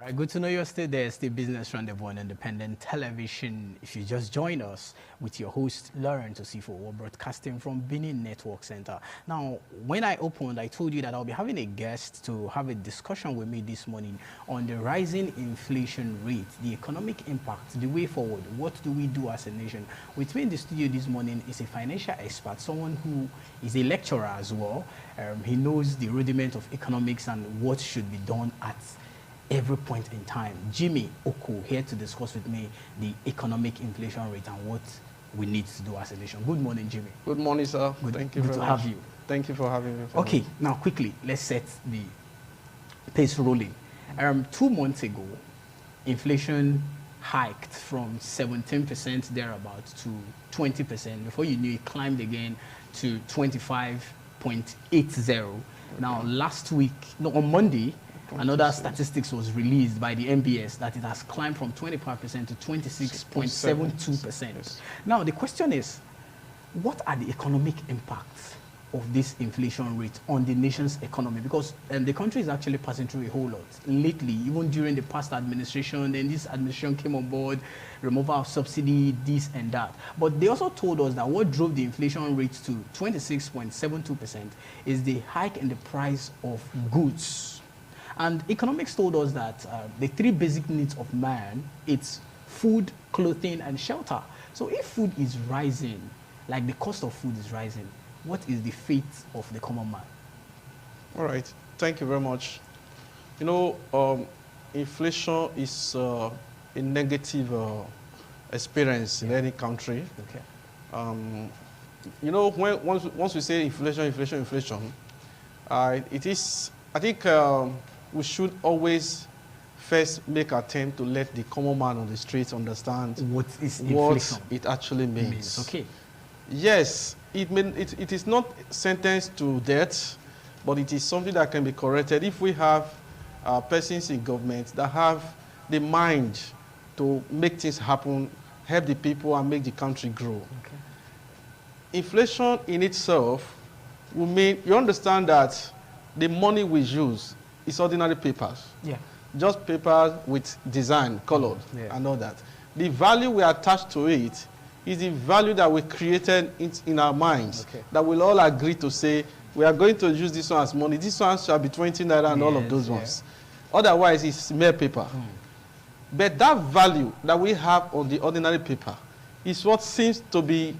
Right, good to know you're still there. Still Business Rendezvous on Independent Television. If you just join us with your host, Lauren Tosifo, we're broadcasting from Benin Network Center. Now, when I opened, I told you that I'll be having a guest to have a discussion with me this morning on the rising inflation rate, the economic impact, the way forward. What do we do as a nation? With me in the studio this morning is a financial expert, someone who is a lecturer as well. He knows the rudiment of economics and what should be done at every point in time. Jimmy Oko here to discuss with me the economic inflation rate and what we need to do as a nation. Good morning, Jimmy. Good morning, sir. Thank you very much. Good to have you. Thank you for having me. Okay, now quickly, let's set the pace rolling. 2 months ago, inflation hiked from 17% thereabouts to 20%. Before you knew it, climbed again to 25.80. Now, last week, on Monday, another statistics was released by the MBS that it has climbed from 25% to 26.72%. Yes. Now, the question is, what are the economic impacts of this inflation rate on the nation's economy? Because the country is actually passing through a whole lot lately, even during the past administration. Then this administration came on board, removal of subsidy, this and that. But they also told us that what drove the inflation rate to 26.72% is the hike in the price of goods. And economics told us that the 3 basic needs of man, it's food, clothing, and shelter. So if food is rising, like the cost of food is rising, what is the fate of the common man? All right. Thank you very much. You know, inflation is a negative experience in any country. Okay. You know, once we say inflation, it is, I think, we should always first make an attempt to let the common man on the streets understand what it actually means. Okay. Yes, it is not sentenced to death, but it is something that can be corrected if we have persons in government that have the mind to make things happen, help the people, and make the country grow. Okay. Inflation in itself will mean, you understand that the money we use is ordinary papers. Yeah. Just papers with design, colored, and all that. The value we attach to it is the value that we created in our minds, that we'll all agree to say, we are going to use this one as money. This one shall be 20 naira and all of those ones. Otherwise, it's mere paper. But that value that we have on the ordinary paper is what seems to be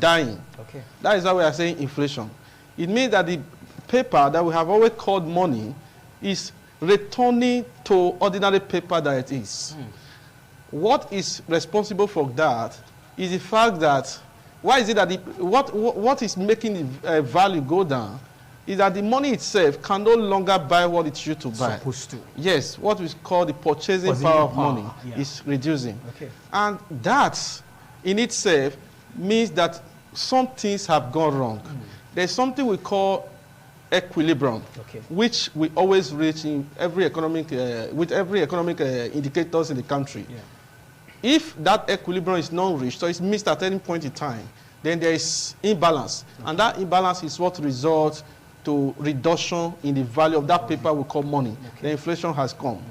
dying. Okay. That is why we are saying inflation. It means that the paper that we have always called money is returning to ordinary paper that it is. What is responsible for that is the fact that, why is it that what is making the value go down is that the money itself can no longer buy what it used to buy. Supposed to. Yes, what we call the purchasing power of money is reducing. Okay. And that in itself means that some things have gone wrong. There's something we call equilibrium, which we always reach in every economic, with every economic indicators in the country. Yeah. If that equilibrium is not reached, so it's missed at any point in time, then there is imbalance. And that imbalance is what results to reduction in the value of that paper we call money. The inflation has come.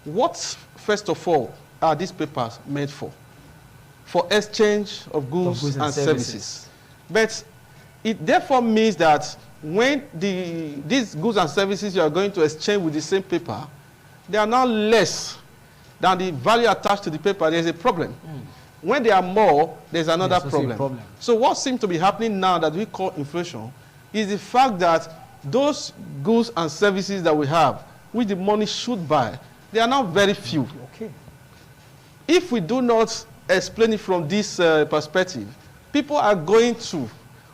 What, first of all, are these papers made for? For exchange of goods and services. But it therefore means that when these goods and services you are going to exchange with the same paper, they are now less than the value attached to the paper. There's a problem. When they are more, there's another problem. So what seems to be happening now that we call inflation is the fact that those goods and services that we have, which the money should buy, they are now very few. Okay. If we do not explain it from this perspective, people are going to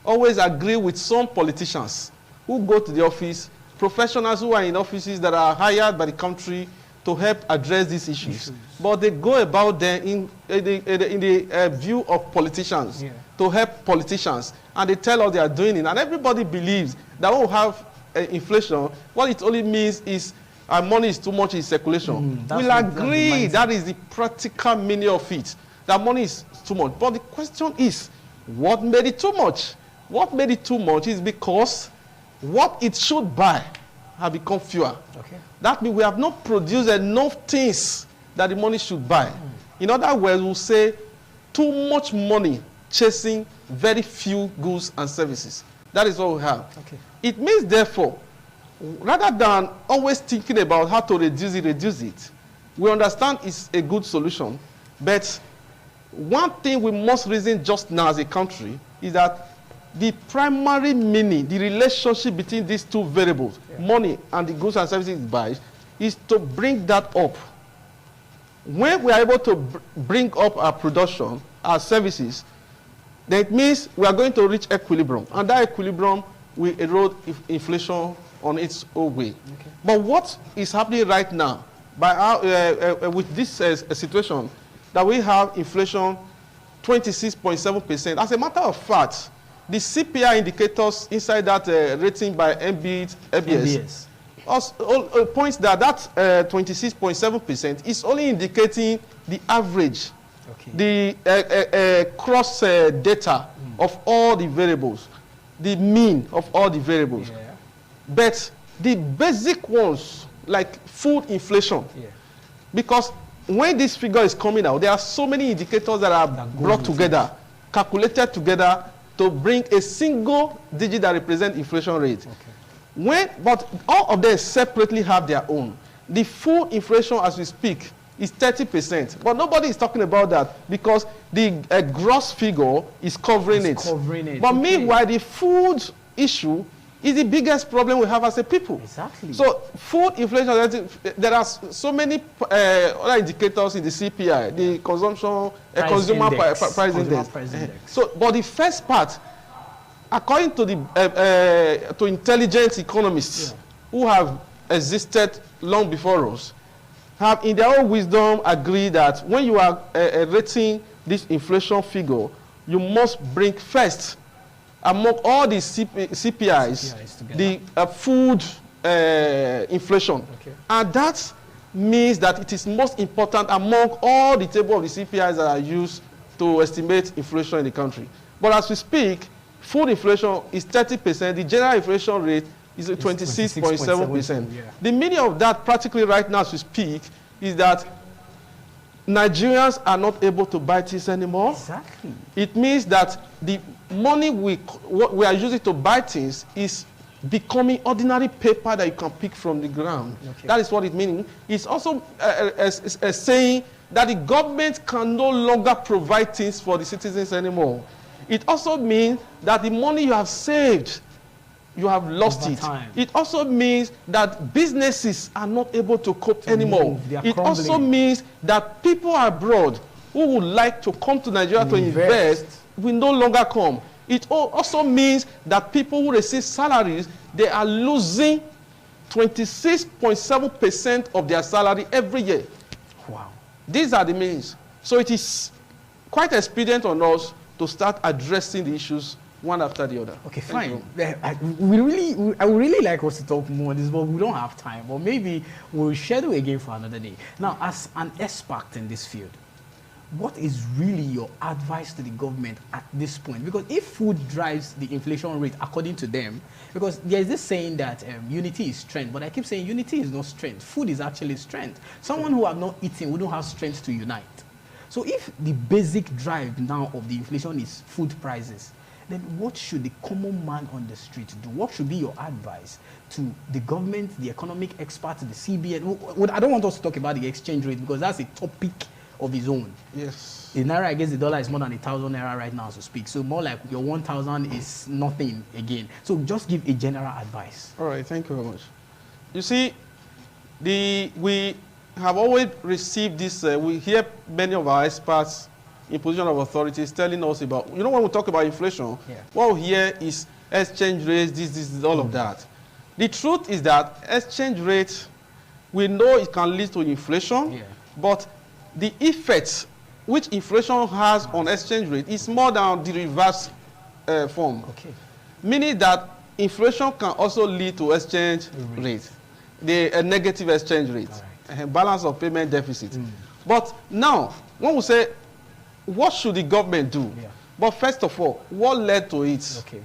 always agree with some politicians who go to the office, professionals who are in offices that are hired by the country to help address these issues. But they go about them in the view of politicians, to help politicians. And they tell us they are doing it. And everybody believes that when we have inflation, what it only means is our money is too much in circulation. We'll agree that is the practical meaning of it, that money is too much. But the question is, what made it too much? What made it too much is because what it should buy have become fewer. Okay. That means we have not produced enough things that the money should buy. In other words, we'll say too much money chasing very few goods and services. That is what we have. Okay. It means, therefore, rather than always thinking about how to reduce it, we understand it's a good solution. But one thing we must reason just now as a country is that the primary meaning, the relationship between these two variables, money and the goods and services it buys, is to bring that up. When we are able to bring up our production, our services, then it means we are going to reach equilibrium. And that equilibrium will erode inflation on its own way. Okay. But what is happening right now by our, with this situation that we have inflation 26.7%? As a matter of fact, the CPI indicators inside that rating by MBS points that 26.7% is only indicating the average, the cross data of all the variables, the mean of all the variables. Yeah. But the basic ones, like food inflation, because when this figure is coming out, there are so many indicators that are brought together, calculated together, to bring a single digit that represents inflation rate. Okay. But all of them separately have their own. The food inflation as we speak is 30%, but nobody is talking about that because the gross figure is covering it. But meanwhile, the food issue is the biggest problem we have as a people. Exactly. So food inflation, there are so many other indicators in the CPI, the consumption, consumer price index. So, but the first part, according to the to intelligent economists who have existed long before us, have in their own wisdom agreed that when you are rating this inflation figure, you must bring first among all the CPIs the food inflation. Okay. And that means that it is most important among all the table of the CPIs that are used to estimate inflation in the country. But as we speak, food inflation is 30%, the general inflation rate is 26.7%. Yeah. The meaning of that practically right now as we speak is that Nigerians are not able to buy things anymore. Exactly. It means that the money we are using to buy things is becoming ordinary paper that you can pick from the ground. Okay. That is what it means. It's also saying that the government can no longer provide things for the citizens anymore. It also means that the money you have saved, you have lost it. It also means that businesses are not able to cope anymore. It also means that people abroad who would like to come to Nigeria to invest will no longer come. It also means that people who receive salaries, they are losing 26.7% of their salary every year. Wow. These are the means. So it is quite expedient on us to start addressing the issues one after the other. Okay, fine. I would really like us to talk more on this, but we don't have time. Or maybe we'll schedule again for another day. Now, as an expert in this field, what is really your advice to the government at this point? Because if food drives the inflation rate according to them, because there's this saying that unity is strength, but I keep saying unity is not strength. Food is actually strength. Someone who have not eaten wouldn't have strength to unite. So if the basic drive now of the inflation is food prices, then what should the common man on the street do? What should be your advice to the government, the economic experts, the CBN? I don't want us to talk about the exchange rate because that's a topic of its own. Yes. The naira against the dollar is more than 1,000 naira right now as we speak. So more like your 1,000 is nothing again. So just give a general advice. All right, thank you very much. You see, we have always received this, we hear many of our experts in position of authorities telling us about, when we talk about inflation, what we hear is exchange rates, this, all of that. The truth is that exchange rate, we know it can lead to inflation, but the effect which inflation has on exchange rate is more than the reverse form. Okay. Meaning that inflation can also lead to exchange rate, a negative exchange rate, a balance of payment deficit. But now, when we say, what should the government do? But first of all, what led to it? Okay.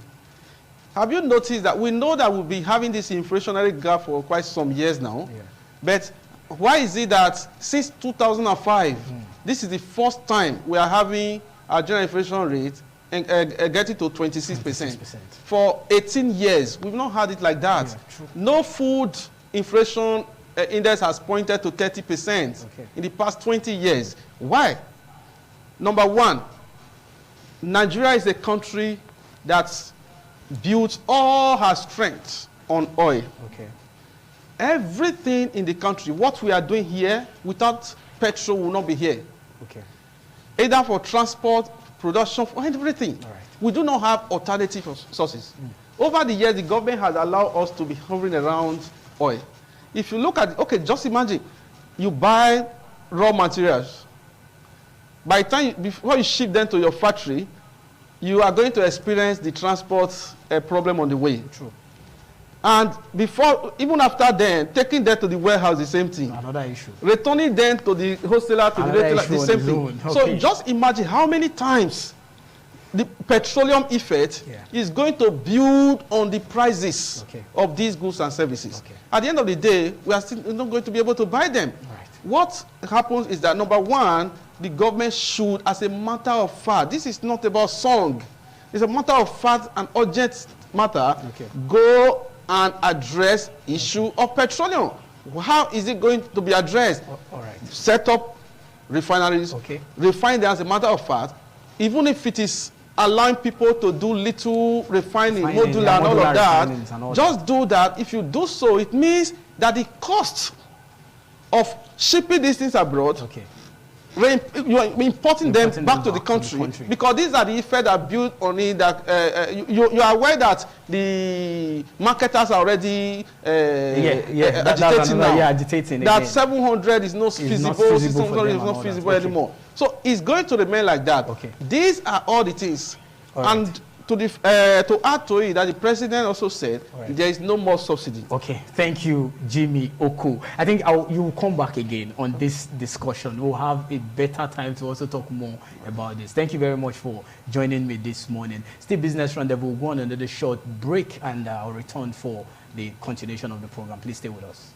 have you noticed that we know that we'll be having this inflationary gap for quite some years now? Yeah. But why is it that since 2005, this is the first time we are having our general inflation rate and getting to 26%. For 18 years, we've not had it like that. Yeah, no food inflation index has pointed to 30% in the past 20 years. Why? Number one, Nigeria is a country that's built all her strength on oil. Okay. Everything in the country, what we are doing here, without petrol will not be here. Okay. Either for transport, production, for everything. All right. We do not have alternative sources. Over the years, the government has allowed us to be hovering around oil. If you look at, okay, just imagine, you buy raw materials. By the time, before you ship them to your factory, you are going to experience the transport problem on the way. True. And before, even after then, taking them to the warehouse, the same thing. Another issue. Returning them to the wholesaler, to the retailer, the same thing. Okay. So just imagine how many times the petroleum effect is going to build on the prices of these goods and services. Okay. At the end of the day, we are still not going to be able to buy them. Right. What happens is that, number one, the government should, as a matter of fact, this is not about song, it's a matter of fact, an urgent matter, go and address issue of petroleum. How is it going to be addressed? All right. Set up refineries, refine them as a matter of fact, even if it is allowing people to do little refining, modular and all of that, just do that. If you do so, it means that the cost of shipping these things abroad, you are importing them back to the country, because these are the effects that built on it. That you are aware that the marketers are already agitating now. Agitating that again. 700 is not feasible, 600 is not feasible anymore. So it's going to remain like that. These are all the things. And to add to it, that the president also said there is no more subsidy. Okay, thank you, Jimmy Oku. I think you will come back again on this discussion. We'll have a better time to also talk more about this. Thank you very much for joining me this morning. Still Business Rendezvous, we'll go on another short break, and I'll return for the continuation of the program. Please stay with us.